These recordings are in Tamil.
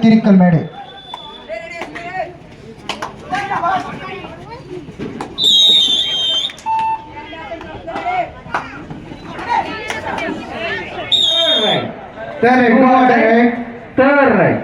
கிரிக்கல் மேடு. Third right.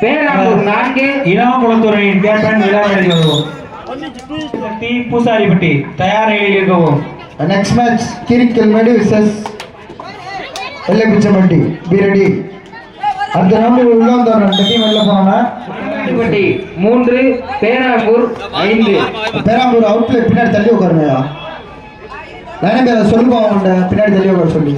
பேராம்பூர் 4 இனாகுளத்துறையின் கேப்டன் விழாமேறி வருவோம். பூசாரிப்பட்டி தயார் நிலையில் இருக்கவும். Next match Kirikkal Medu vs Ellapichampatti. Be ready. அந்த நம்பர் உள்ள வந்தாங்க. ரெண்டு டீம் வெளில போறாங்க. எல்லப்பிச்சம்பட்டி 3 பேராம்பூர் 5. பேராம்பூர் அவுட்ல பின்னாடி தள்ளி உட்காருங்கயா. லைன் பேர சொல்லுங்க அவங்க பின்னாடி தள்ளி உட்கார சொல்லி.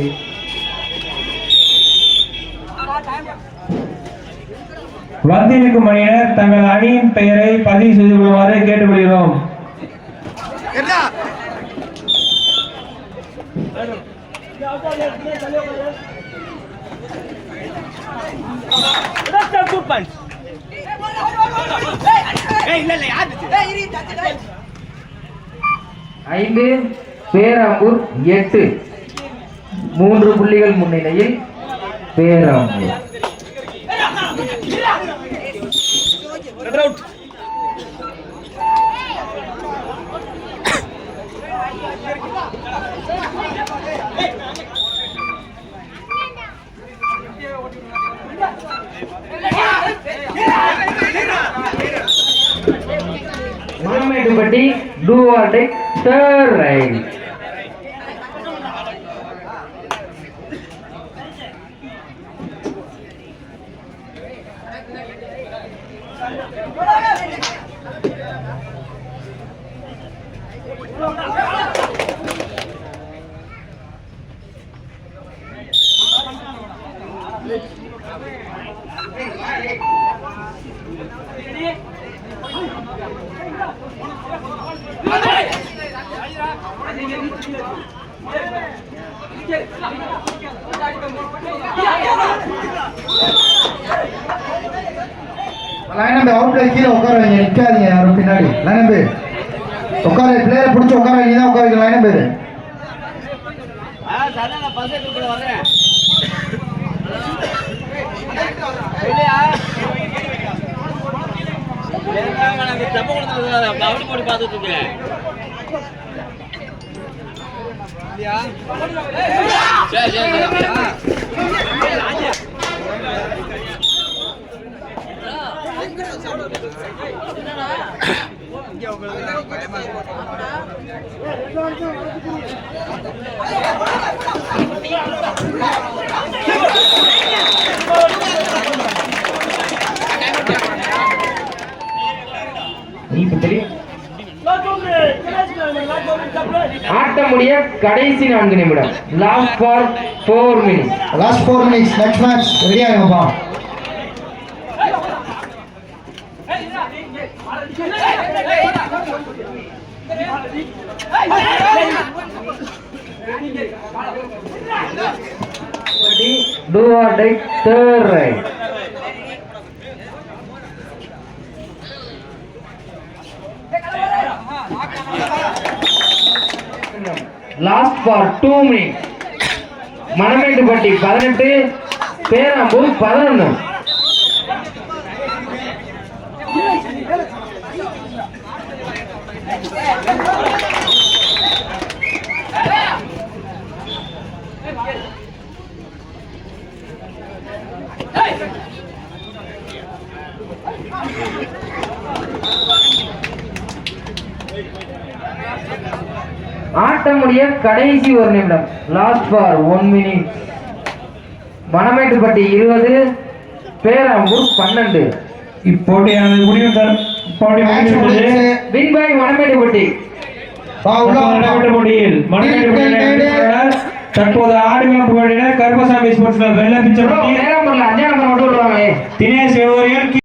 வந்திருக்கும் அணியினர் தங்கள் அணியின் பெயரை பதிவு செய்து கொள்ளுமாறு கேட்டுக்கொள்கிறோம். ஐந்து பேராம்பூர் 8 3 புள்ளிகள் முன்னிலையில் Perambur. Mamettupatti do or die third right. Line number அவுட்ல கீழே உட்காருங்க. நிக்காதீங்க யாரும் பின்னாடி. லைன் நம்பர் உட்கார பிளேயரை பிடிச்சி உட்கார நீ தான் உட்காருங்க. லைன் நம்பர் போட்டு பார்த்துட்டு இருக்கேன். ஆட்டம் முடிய கடைசி 4 நிமிடம். Last four 4 minutes. Last 4 minutes. Next match ready ஆகுங்கப்பா. do or die third right. Last four 2 minutes. Manamettupatti 18 Perambur 11. ஆட்டம் முடிய கடைசி 1 நிமிடம். Last four 1 minute. Manamettupatti 20 Perambur 12. இப்போட்டியானது வின் பை மணமேட்டுப்பட்டி. போட்டியில் தற்போது ஆடுகளம் புகழினர் கருப்பசாமி ஸ்போர்ட்ஸ் கிளப் வெள்ளப்பிச்சம்பட்டி. பேராம்பூர்ல 5 நம்பர் மட்டும் வருவாங்களே. தினேஷ்